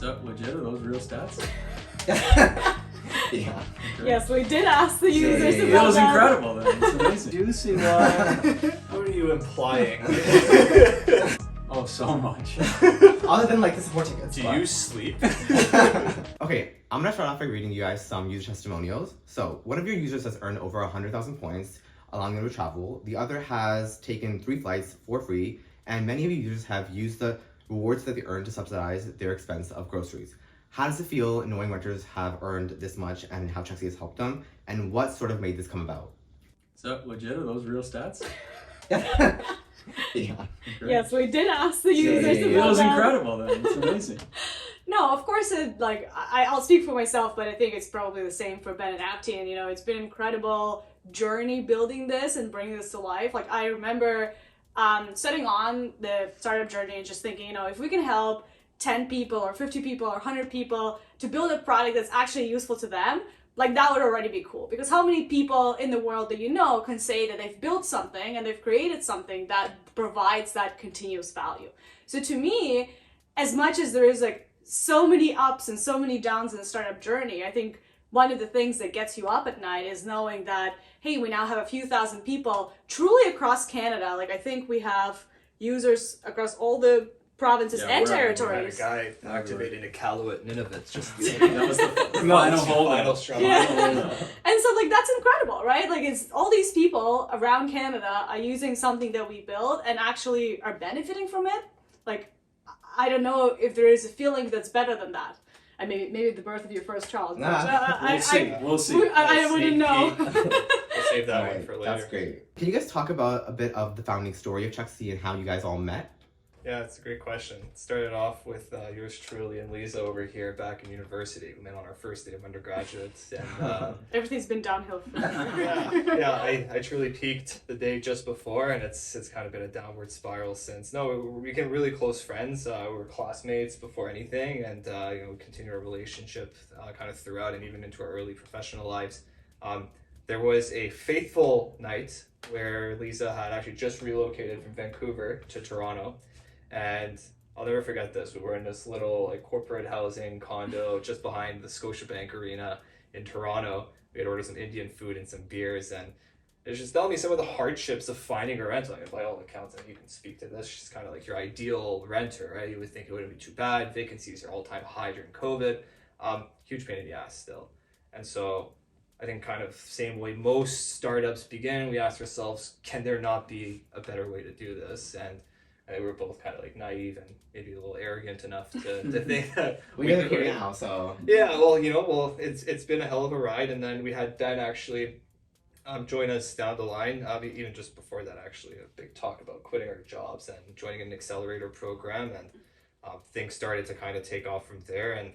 that legit? Are those real stats? Yeah. Yes, we did ask the users Yeah. about That was that. incredible then. It's amazing. Juicy one. What are you implying? Oh, so much. Other than like the support tickets. Do but- you sleep? Okay, I'm gonna start off by reading you guys some user testimonials. So, one of your users has earned over 100,000 points, allowing them to travel. The other has taken 3 flights for free, and many of you users have used the rewards that they earned to subsidize their expense of groceries. How does it feel knowing renters have earned this much and how Chexy has helped them? And what sort of made this come about? Is that legit? Are those real stats? Yeah. Yes, we did ask the users Yeah. about That was that. incredible then. It's amazing. No, of course, I'll speak for myself, but I think it's probably the same for Ben and Abtine. You know, it's been an incredible journey building this and bringing this to life. Like, I remember setting on the startup journey and just thinking, you know, if we can help 10 people or 50 people or 100 people to build a product that's actually useful to them, like that would already be cool. Because how many people in the world that you know can say that they've built something and they've created something that provides that continuous value? So to me, as much as there is like so many ups and so many downs in the startup journey, I think one of the things that gets you up at night is knowing that, hey, we now have a few thousand people truly across Canada. Like, I think we have users across all the provinces Yeah, and we're- We had a territories. guy activating a Iqaluit Nunavut just That was the final final straw. Yeah. And so, like, that's incredible, right? Like, it's all these people around Canada are using something that we built and actually are benefiting from it. Like, I don't know if there is a feeling that's better than that. And maybe the birth of your first child. Nah. We'll see. We'll see. I wouldn't know. We'll save that one Alright, for later. that's great. Can you guys talk about a bit of the founding story of Chexy and how you guys all met? Yeah, it's a great question. It started off with yours truly and Liza over here back in university. We met on our first day of undergraduate, and Everything's been downhill from there. I truly peaked the day just before, and it's kind of been a downward spiral since. No, we became really close friends. We were classmates before anything, and we continued our relationship kind of throughout and even into our early professional lives. There was a fateful night where Liza had actually just relocated from Vancouver to Toronto. And I'll never forget this. We were in this little like corporate housing condo just behind the Scotiabank Arena in Toronto. We had ordered some Indian food and some beers, and it was just telling me some of the hardships of finding a rental. And by all accounts, and you can speak to this, she's kind of like your ideal renter, right? You would think it wouldn't be too bad. Vacancies are all-time high during COVID. Huge pain in the ass still. And so I think kind of same way most startups begin, we ask ourselves, can there not be a better way to do this? And we were both kind of like naive and maybe a little arrogant enough to think that We could live here create- now, so. Yeah, well, it's been a hell of a ride, and then we had Ben actually join us down the line, even just before that, actually, a big talk about quitting our jobs and joining an accelerator program, and things started to kind of take off from there, and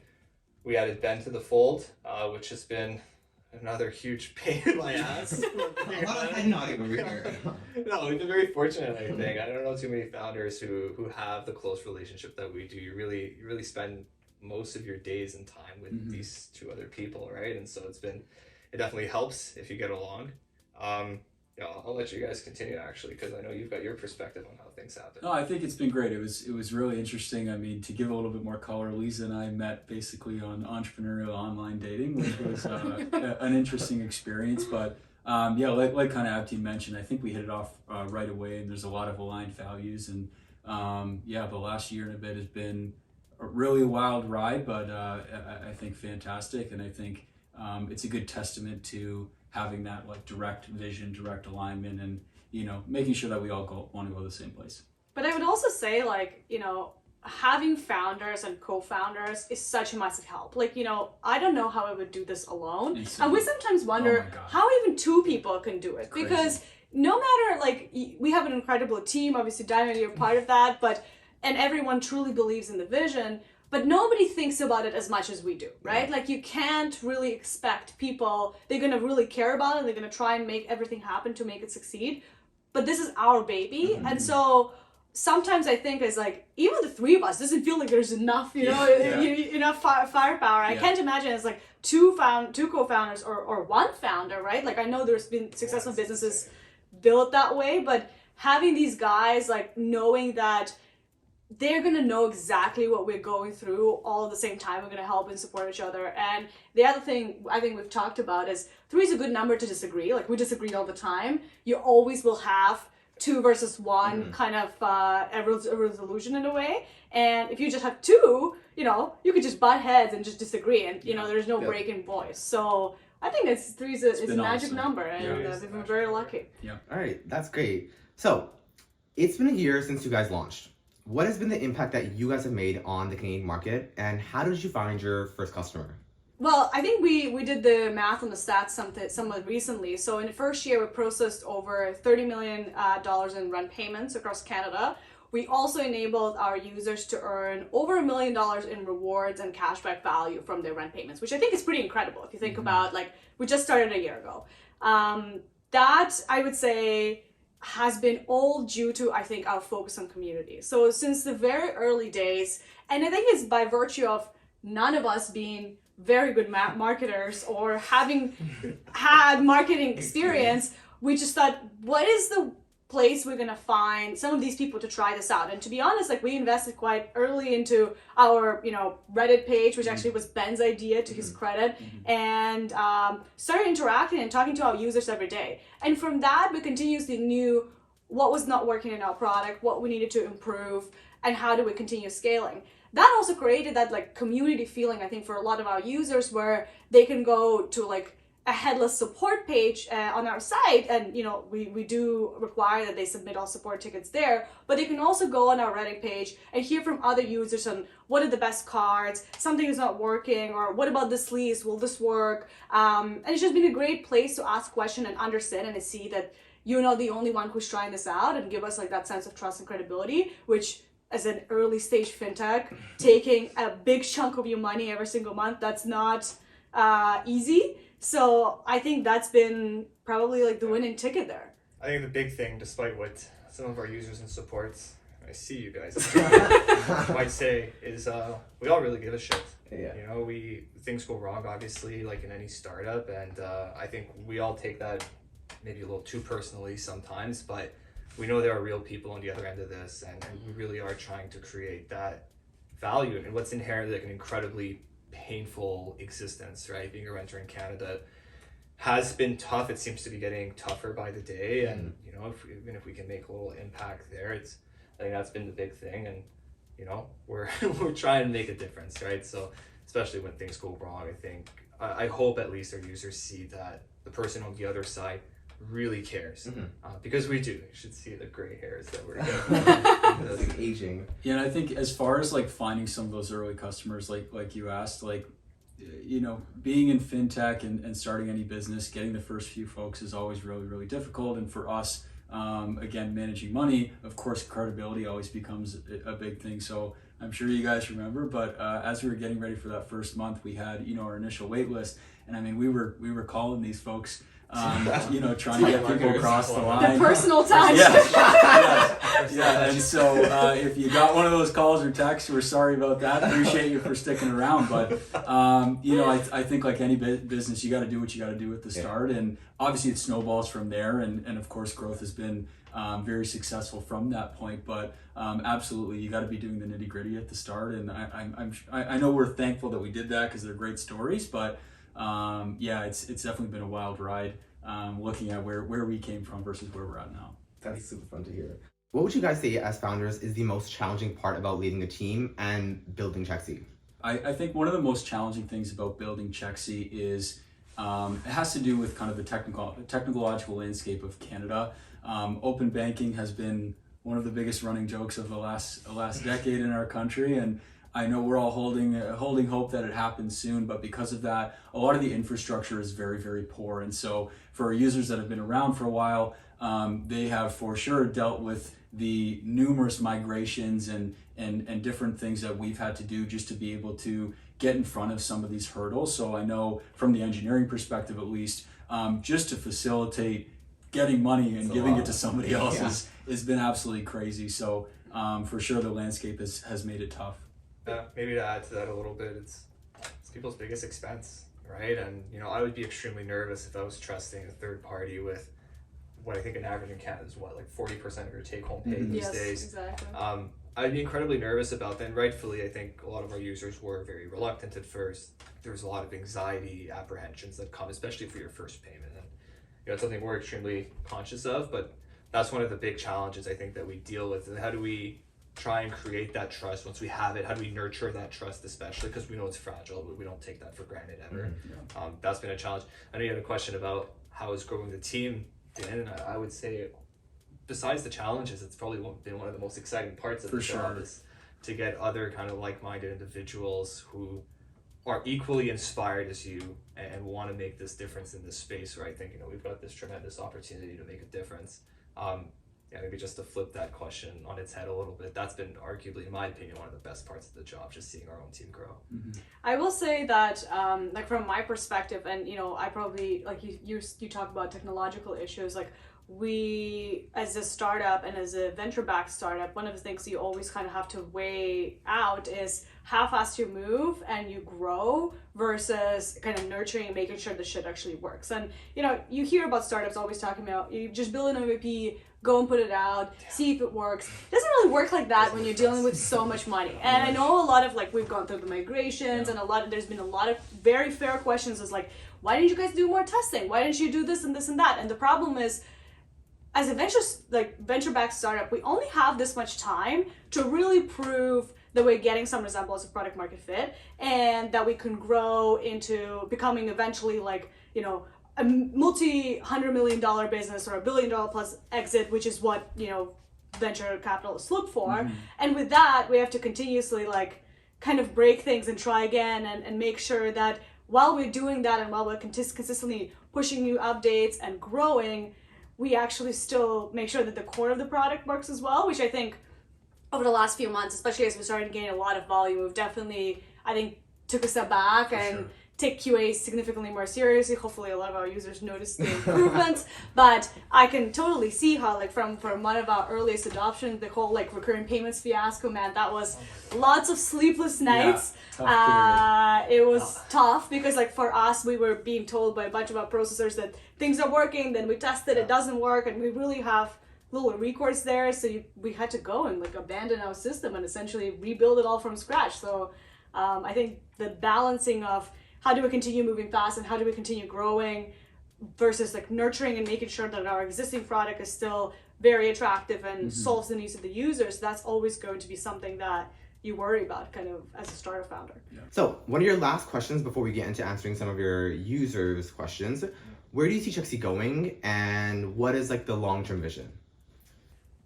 we added Ben to the fold, which has been another huge pain in my ass. Not even here. No, we've been very fortunate, I think. I don't know too many founders who have the close relationship that we do. You really spend most of your days and time with these two other people, right? And so it definitely helps if you get along. I'll let you guys continue actually, because I know you've got your perspective on how things happen. No, I think it's been great. It was really interesting. I mean, to give a little bit more color, Liza and I met basically on entrepreneurial online dating, which was an interesting experience. But like kind of Abtine mentioned, I think we hit it off right away, and there's a lot of aligned values. And the last year and a bit has been really a wild ride, but I think fantastic. And I think it's a good testament to having that like direct vision, direct alignment, and making sure that we all want to go to the same place. But I would also say, like, having founders and co-founders is such a massive help. Like, I don't know how I would do this alone. Insane. And we sometimes wonder Oh my God. how even 2 people can do it. Crazy. Because no matter, like, we have an incredible team, obviously Diamond, you're part of that, and everyone truly believes in the vision, but nobody thinks about it as much as we do, right? Like, you can't really expect people, they're gonna really care about it, they're gonna try and make everything happen to make it succeed. But this is our baby, and so sometimes I think it's like, even the 3 of us doesn't feel like there's enough, enough firepower. I can't imagine it's like two co-founders or one founder, right? Like, I know there's been successful businesses built that way, but having these guys, like, knowing that they're gonna know exactly what we're going through all at the same time. We're gonna help and support each other. And the other thing I think we've talked about is 3 is a good number to disagree. Like, we disagree all the time. You always will have 2 versus 1 kind of a resolution in a way. And if you just have 2, you know, you could just butt heads and just disagree, and you know, there's no break in voice. So I think 3 is a magic awesome. number, and we've been very lucky. All right, that's great. So, it's been a year since you guys launched. What has been the impact that you guys have made on the Canadian market, and how did you find your first customer? Well, I think we did the math on the stats somewhat recently. So in the first year, we processed over $30 million in rent payments across Canada. We also enabled our users to earn over $1 million in rewards and cashback value from their rent payments, which I think is pretty incredible if you think about, like, we just started a year ago. That, I would say, has been all due to, I think, our focus on community. So since the very early days, and I think it's by virtue of none of us being very good marketers or having had marketing experience, we just thought, what is the place we're gonna find some of these people to try this out? And to be honest, like, we invested quite early into our, you know, Reddit page, which actually was Ben's idea, to his credit, and started interacting and talking to our users every day. And from that, we continuously knew what was not working in our product, what we needed to improve, and how do we continue scaling. That also created that, like, community feeling, I think, for a lot of our users, where they can go to, like, a headless support page on our site, and you know, we do require that they submit all support tickets there, but they can also go on our Reddit page and hear from other users on what are the best cards, something is not working, or what about this lease, will this work? And it's just been a great place to ask questions and understand and to see that you're not the only one who's trying this out, and give us, like, that sense of trust and credibility, which, as an early stage fintech, taking a big chunk of your money every single month, that's not easy. So I think that's been probably, like, the winning ticket there. I think the big thing, despite what some of our users and supports, I see you guys, might say, is we all really give a shit. Yeah. You know, things go wrong, obviously, like in any startup, and I think we all take that maybe a little too personally sometimes, but we know there are real people on the other end of this, and we really are trying to create that value in what's inherently, like, an incredibly painful existence, right? Being a renter in Canada has been tough. It seems to be getting tougher by the day, and you know, even if we can make a little impact there, I think that's been the big thing, and you know, we're trying to make a difference, right? So especially when things go wrong, I hope at least our users see that the person on the other side really cares, because we do. You should see the gray hairs that we're getting. Aging. Yeah, and I think as far as, like, finding some of those early customers, like you asked, like, you know, being in fintech and starting any business, getting the first few folks is always really, really difficult. And for us, again, managing money, of course, credibility always becomes a big thing. So I'm sure you guys remember, but as we were getting ready for that first month, we had, you know, our initial wait list, and I mean, we were calling these folks, you know, trying to get people across the line. The personal touch. Yeah. And so if you got one of those calls or texts, we're sorry about that. Appreciate you for sticking around. But, you know, I think, like any business, you got to do what you got to do at the start. And obviously it snowballs from there. And of course, growth has been very successful from that point. But absolutely, you got to be doing the nitty gritty at the start. And I know we're thankful that we did that, because they're great stories. But yeah, it's definitely been a wild ride, looking at where we came from versus where we're at now. That's super fun to hear. What would you guys say, as founders, is the most challenging part about leading a team and building Chexy? I think one of the most challenging things about building Chexy is it has to do with kind of the technological landscape of Canada. Open banking has been one of the biggest running jokes of the last decade in our country, and I know we're all holding hope that it happens soon, but because of that, a lot of the infrastructure is very, very poor. And so for our users that have been around for a while, they have for sure dealt with the numerous migrations and different things that we've had to do just to be able to get in front of some of these hurdles. So I know from the engineering perspective, at least, just to facilitate getting money and giving it to somebody else has been absolutely crazy. So for sure the landscape has made it tough. Maybe to add to that a little bit, it's people's biggest expense, right? And you know, I would be extremely nervous if I was trusting a third party with what I think an average in Canada is like 40% of your take home pay these days. Exactly. I'd be incredibly nervous about that. And rightfully, I think a lot of our users were very reluctant at first. There was a lot of anxiety, apprehensions that come, especially for your first payment. And it's something we're extremely conscious of, but that's one of the big challenges I think that we deal with. And how do we try and create that trust once we have it? How do we nurture that trust, especially because we know it's fragile? We don't take that for granted ever. That's been a challenge. I know you had a question about how is growing the team, Dan, and I would say, besides the challenges, it's probably been one of the most exciting parts of the job is to get other kind of like-minded individuals who are equally inspired as you and want to make this difference in this space where I think, we've got this tremendous opportunity to make a difference. Maybe just to flip that question on its head a little bit, that's been arguably, in my opinion, one of the best parts of the job, just seeing our own team grow. I will say that, like from my perspective, and I probably, like you talk about technological issues, like we, as a startup and as a venture-backed startup, one of the things you always kind of have to weigh out is how fast you move and you grow versus kind of nurturing and making sure the shit actually works. And you hear about startups always talking about you just build an MVP, go and put it out, see if it works. It doesn't really work like that when you're dealing with so much money. And I know a lot of, like, we've gone through the migrations and there's been a lot of very fair questions as like, why didn't you guys do more testing? Why didn't you do this and this and that? And the problem is, as a venture-backed startup, we only have this much time to really prove that we're getting some resemblance of product market fit and that we can grow into becoming eventually a multi-$100 million business or $1 billion plus exit, which is what, venture capitalists look for. And with that, we have to continuously kind of break things and try again and make sure that while we're doing that and while we're consistently pushing new updates and growing, we actually still make sure that the core of the product works as well, which I think over the last few months, especially as we started to gain a lot of volume, we've definitely, I think, took a step back and take QA significantly more seriously. Hopefully a lot of our users notice the improvements, but I can totally see how from one of our earliest adoptions, the whole recurring payments fiasco, man, that was lots of sleepless nights. It was tough because for us, we were being told by a bunch of our processors that things are working, then we tested, it doesn't work, and we really have little recourse there, so we had to go and abandon our system and essentially rebuild it all from scratch. So I think the balancing of how do we continue moving fast and how do we continue growing versus nurturing and making sure that our existing product is still very attractive and solves the needs of the users, that's always going to be something that you worry about kind of as a startup founder. So one of your last questions before we get into answering some of your users' questions, where do you see Chexy going and what is the long-term vision?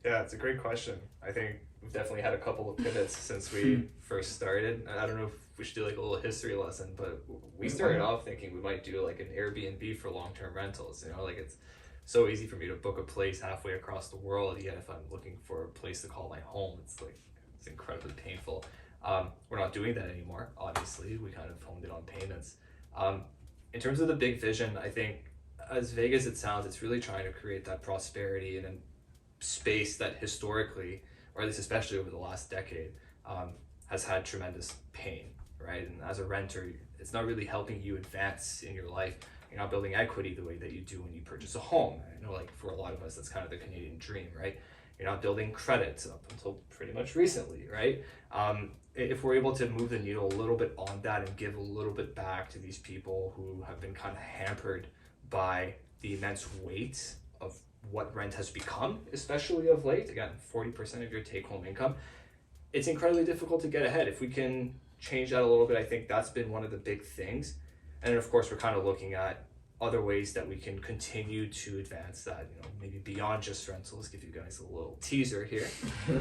Yeah, it's a great question. I think we've definitely had a couple of pivots since we first started. I don't know if we should do a little history lesson, but we started off thinking we might do an Airbnb for long-term rentals. It's so easy for me to book a place halfway across the world, yet if I'm looking for a place to call my home, it's incredibly painful. We're not doing that anymore, obviously. We kind of honed it on payments. In terms of the big vision, I think, as vague as it sounds, it's really trying to create that prosperity in a space that historically, or at least especially over the last decade, has had tremendous pain, right? And as a renter, it's not really helping you advance in your life. You're not building equity the way that you do when you purchase a home. I know for a lot of us, that's kind of the Canadian dream, right? You're not building credit up until pretty much recently, right? If we're able to move the needle a little bit on that and give a little bit back to these people who have been kind of hampered by the immense weight of what rent has become, especially of late, again, 40% of your take-home income, it's incredibly difficult to get ahead. If we can change that a little bit, I think that's been one of the big things. And then of course, we're kind of looking at other ways that we can continue to advance that, maybe beyond just rentals, give you guys a little teaser here.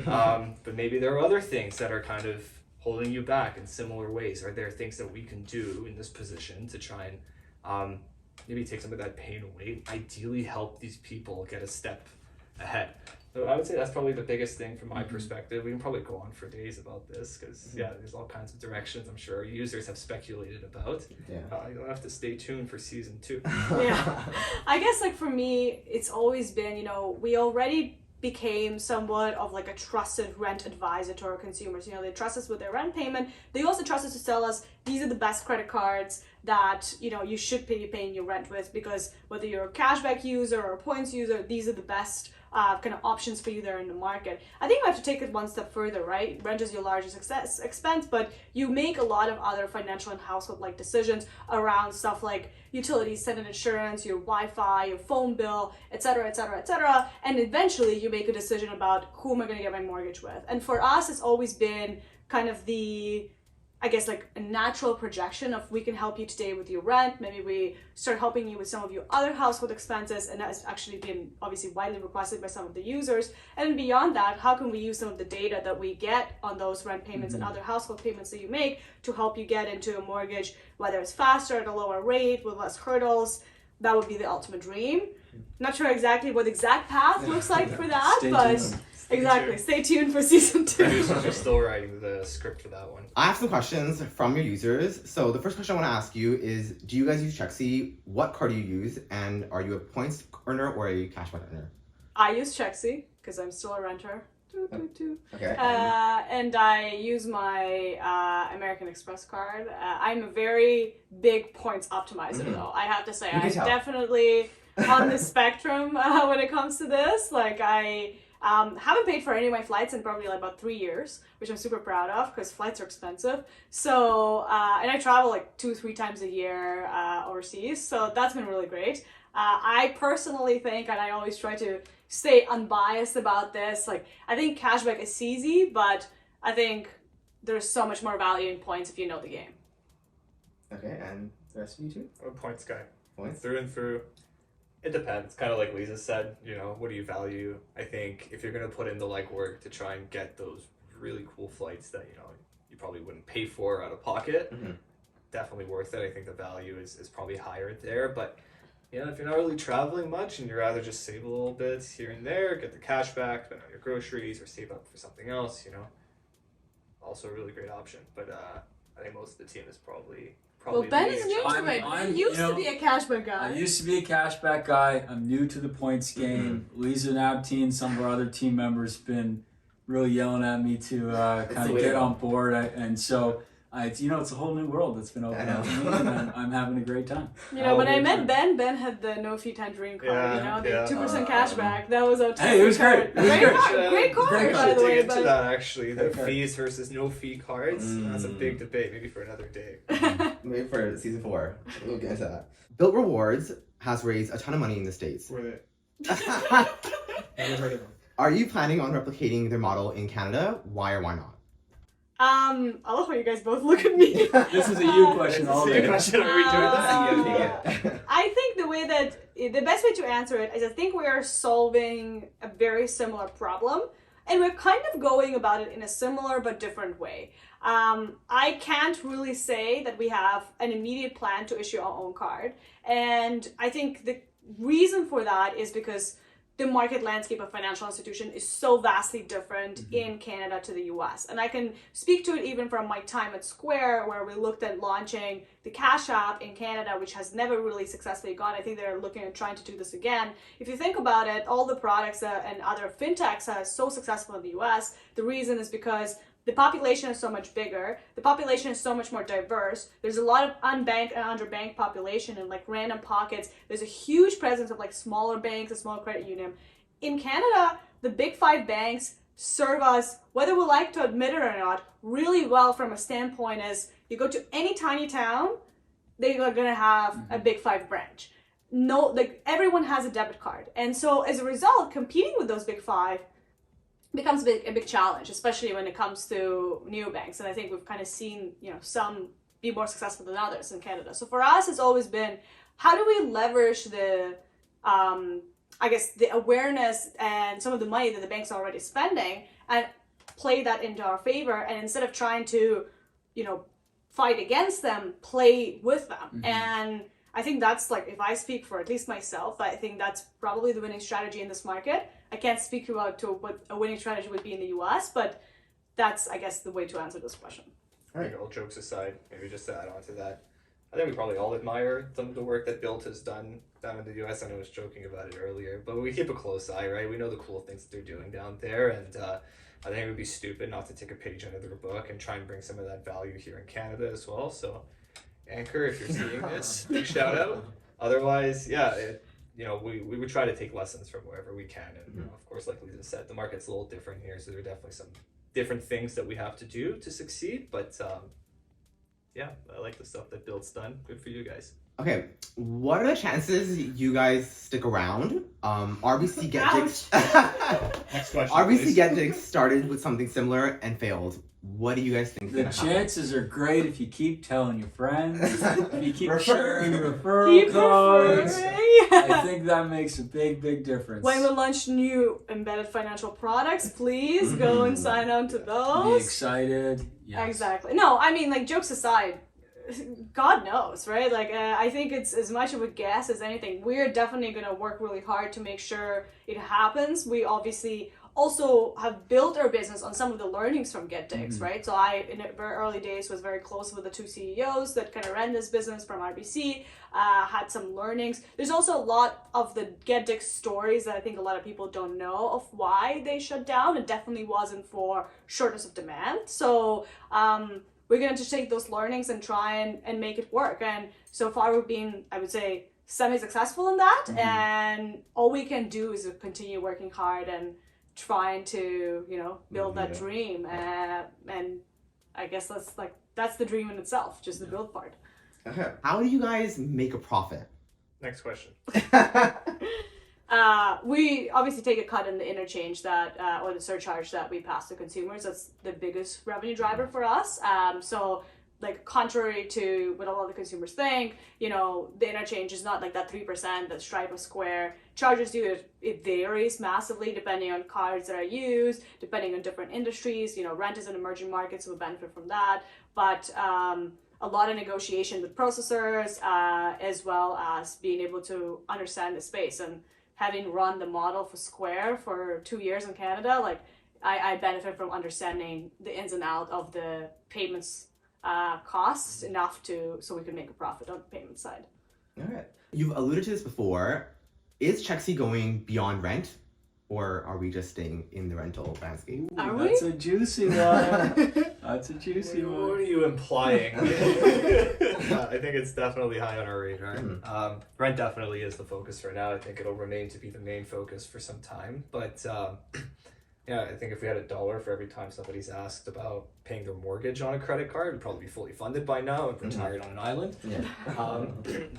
But maybe there are other things that are kind of holding you back in similar ways. Are there things that we can do in this position to try and maybe take some of that pain away, ideally help these people get a step ahead? So I would say that's probably the biggest thing from my perspective. We can probably go on for days about this because there's all kinds of directions I'm sure our users have speculated about. You'll have to stay tuned for season 2. I guess for me, it's always been, we already became somewhat of a trusted rent advisor to our consumers. They trust us with their rent payment. They also trust us to tell us these are the best credit cards that you should be paying your rent with, because whether you're a cashback user or a points user, these are the best kind of options for you there in the market. I think we have to take it one step further, right? Rent is your largest expense, but you make a lot of other financial and household-like decisions around stuff like utilities, tenant insurance, your Wi-Fi, your phone bill, etc., etc., etc. And eventually you make a decision about who am I going to get my mortgage with. And for us, it's always been kind of I guess like a natural projection of we can help you today with your rent. Maybe we start helping you with some of your other household expenses, and that has actually been obviously widely requested by some of the users. And beyond that, how can we use some of the data that we get on those rent payments and other household payments that you make to help you get into a mortgage, whether it's faster, at a lower rate, with less hurdles. That would be the ultimate dream. Not sure exactly what the exact path looks like for that, but exactly. Stay tuned for season 2. Producers are still writing the script for that one. I have some questions from your users. So the first question I want to ask you is, do you guys use Chexy? What card do you use? And are you a points earner or a cashback earner? I use Chexy because I'm still a renter. Okay. And I use my American Express card. I'm a very big points optimizer, though. I have to say, I'm definitely on the spectrum when it comes to this. Like, I haven't paid for any of my flights in probably like about 3 years, which I'm super proud of because flights are expensive. So, and I travel like 2-3 times a year overseas. So that's been really great. I personally think, and I always try to stay unbiased about this, like I think cashback is easy, but I think there's so much more value in points if you know the game. Okay, and the rest of you two? I'm a points guy. Points? Through and through. It depends. Kind of like Liza said, you know, what do you value? I think if you're going to put in the legwork to try and get those really cool flights that, you know, you probably wouldn't pay for out of pocket, definitely worth it. I think the value is probably higher there. But, you know, if you're not really traveling much and you'd rather just save a little bit here and there, get the cash back, spend on your groceries, or save up for something else, you know, also a really great option. But I think most of the team is probably well, Ben is new to it. I'm He used to be a cashback guy. I used to be a cashback guy. I'm new to the points game. Liza and Abtine, some of our other team members, been really yelling at me to kind of get on board. And so, it's a whole new world that's been opened up to me, and I'm having a great time. You know, when I met Ben had the no fee time dream card. The 2% cashback. That was a Hey, it was great. Great card, by the way. Dig into that actually, the fees versus no fee cards. That's a big debate, maybe for another day. Maybe for season 4. We'll get into that. Built Rewards has raised a ton of money in the States. Were they? Never heard of them. Are you planning on replicating their model in Canada? Why or why not? I love how you guys both look at me. This is a you question all day. I think the best way to answer it is I think we are solving a very similar problem, and we're kind of going about it in a similar but different way. I can't really say that we have an immediate plan to issue our own card, and I think the reason for that is because the market landscape of financial institution is so vastly different in Canada to the US. And I can speak to it even from my time at Square, where we looked at launching the Cash App in Canada, which has never really successfully gone. I think they're looking at trying to do this again. If you think about it, all the products and other fintechs are so successful in the US, the reason is because the population is so much bigger. The population is so much more diverse. There's a lot of unbanked and underbanked population in like random pockets. There's a huge presence of like smaller banks, a smaller credit union. In Canada, the big 5 banks serve us, whether we like to admit it or not, really well from a standpoint as you go to any tiny town, they are gonna have a big 5 branch. No, like everyone has a debit card. And so as a result, competing with those big 5 becomes a big challenge, especially when it comes to neobanks. And I think we've kind of seen, some be more successful than others in Canada. So for us, it's always been, how do we leverage the awareness and some of the money that the bank's are already spending and play that into our favor, and instead of trying to, fight against them, play with them. And I think that's like, if I speak for at least myself, I think that's probably the winning strategy in this market. I can't speak about to what a winning strategy would be in the US, but that's, I guess, the way to answer this question. I think all jokes aside, maybe just to add on to that, I think we probably all admire some of the work that Built has done down in the US. I know I was joking about it earlier, but we keep a close eye, right? We know the cool things that they're doing down there, and I think it would be stupid not to take a page out of their book and try and bring some of that value here in Canada as well. So, Anchor, if you're seeing this, big shout out. Otherwise, you know, we would try to take lessons from wherever we can. And you know, of course, like Liza said, the market's a little different here, so there are definitely some different things that we have to do to succeed. But yeah, I like the stuff that Build's done. Good for you guys. Okay, what are the chances you guys stick around? RBC Get Dicks. Next question. RBC please. Get Dicks started with something similar and failed. What do you guys think? The chances are great if you keep telling your friends, if you keep sharing referral Keep codes. referring. I think that makes a big, big difference. When we launch new embedded financial products, please go and sign on to Be those. excited. Yes. Exactly. No, I mean, like, jokes aside, God knows, right? Like, I think it's as much of a guess as anything. We're definitely going to work really hard to make sure it happens. We obviously also have built our business on some of the learnings from GetDicks, right? So I, in the very early days, was very close with the two CEOs that kind of ran this business from RBC, had some learnings. There's also a lot of the GetDicks stories that I think a lot of people don't know of why they shut down. It definitely wasn't for shortness of demand. So we're going to just take those learnings and try and make it work. And so far we've been, I would say, semi-successful in that. And all we can do is continue working hard and trying to, you know, build that dream. And I guess that's the dream in itself, just the build part. Okay. How do you guys make a profit? Next question. We obviously take a cut in the interchange that, or the surcharge that we pass to consumers. That's the biggest revenue driver for us. So, like, contrary to what a lot of the consumers think, you know, the interchange is not like that 3% that Stripe or Square charges you. It varies massively depending on cards that are used, depending on different industries. You know, rent is an emerging market, so we benefit from that. But a lot of negotiation with processors, as well as being able to understand the space. And having run the model for Square for 2 years in Canada, like, I benefit from understanding the ins and outs of the payments costs enough so we can make a profit on the payment side. All right. You've alluded to this before. Is Chexy going beyond rent, or are we just staying in the rental landscape? Are That's we? a juicy one. That's a juicy What one. are you implying? I think it's definitely high on our radar. Rent definitely is the focus right now. I think it'll remain to be the main focus for some time. But yeah, I think if we had $1 for every time somebody's asked about paying their mortgage on a credit card, we'd probably be fully funded by now and retired on an island. Yeah.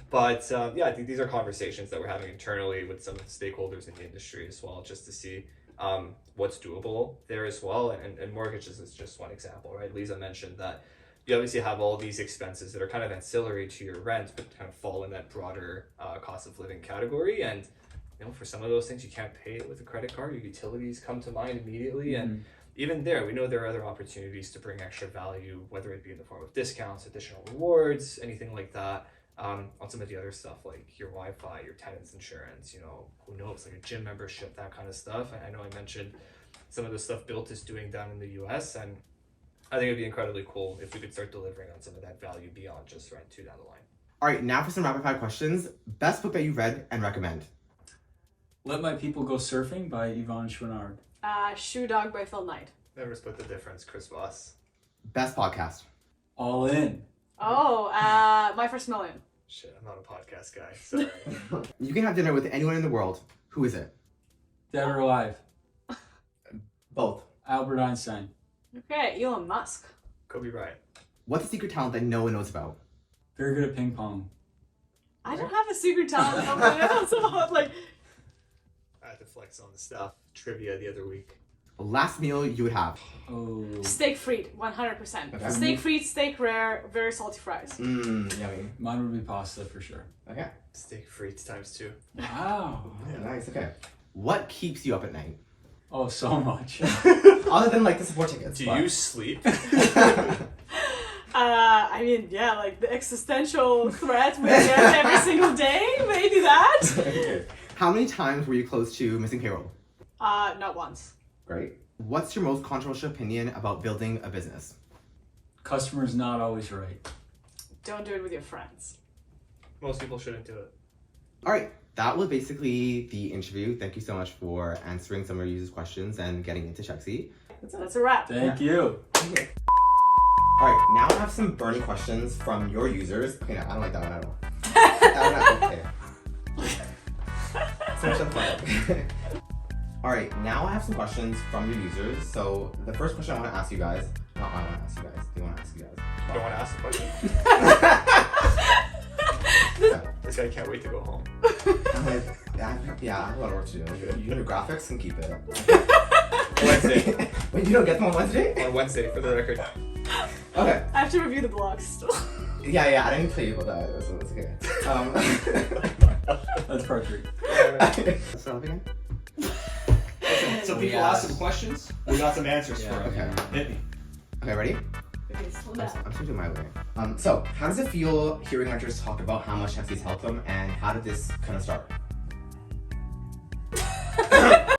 But yeah, I think these are conversations that we're having internally with some of the stakeholders in the industry as well, just to see what's doable there as well. And mortgages is just one example, right? Liza mentioned that you obviously have all these expenses that are kind of ancillary to your rent, but kind of fall in that broader cost of living category. And you know, for some of those things, you can't pay it with a credit card. Your utilities come to mind immediately. And even there, we know there are other opportunities to bring extra value, whether it be in the form of discounts, additional rewards, anything like that. On some of the other stuff like your Wi-Fi, your tenant's insurance, you know, who knows, like a gym membership, that kind of stuff. I know I mentioned some of the stuff Built is doing down in the US, and I think it'd be incredibly cool if we could start delivering on some of that value beyond just rent too down the line. All right, now for some rapid fire questions. Best book that you read and recommend? Let My People Go Surfing by Yvonne Chouinard. Shoe Dog by Phil Knight. Never split the difference, Chris Voss. Best podcast? All In. Oh, My First Million. Shit, I'm not a podcast guy. Sorry. You can have dinner with anyone in the world. Who is it? Dead or Alive. Both. Albert Einstein. Okay, Elon Musk. Kobe Bryant. What's a secret talent that no one knows about? Very good at ping pong. I don't have a secret talent. So, like, I had to flex on the stuff. Trivia the other week. Last meal you would have? Oh. steak frites, 100%. Okay. Steak frites, steak rare, very salty fries. Yummy. Mine would be pasta for sure. Okay. Steak frites times 2. Wow. Nice, okay. What keeps you up at night? Oh, so much. Other than like the support tickets. Do but- you sleep? I mean, yeah, like the existential threat we get every single day, maybe that. Okay. How many times were you close to missing payroll? Not once. Great. What's your most controversial opinion about building a business? Customer's not always right. Don't do it with your friends. Most people shouldn't do it. All right, that was basically the interview. Thank you so much for answering some of your users' questions and getting into Chexy. That's a wrap. Thank you. All right, now I have some burning questions from your users. Okay, no, I don't like that one at all. That one, okay. So much fun. All right, now I have some questions from your users. So the first question I want to ask you guys, not I want to ask you guys. Do you want to ask you guys? I don't want to ask the question. This guy can't wait to go home. Yeah, I have a lot of work to do. Your graphics can keep it. Wednesday. Wait, you don't get them on Wednesday? On Wednesday, for the record. Okay. I have to review the blogs still. Yeah, I didn't tell you about that, so it's okay. That's part 3. Let's start off again. So people asked some questions. We got some answers for them. Okay. Hit me. Okay, ready? Okay, slow I'm down. just gonna do it my way. So how does it feel hearing renters talk about how much Chexy's helped them, and how did this kind of start?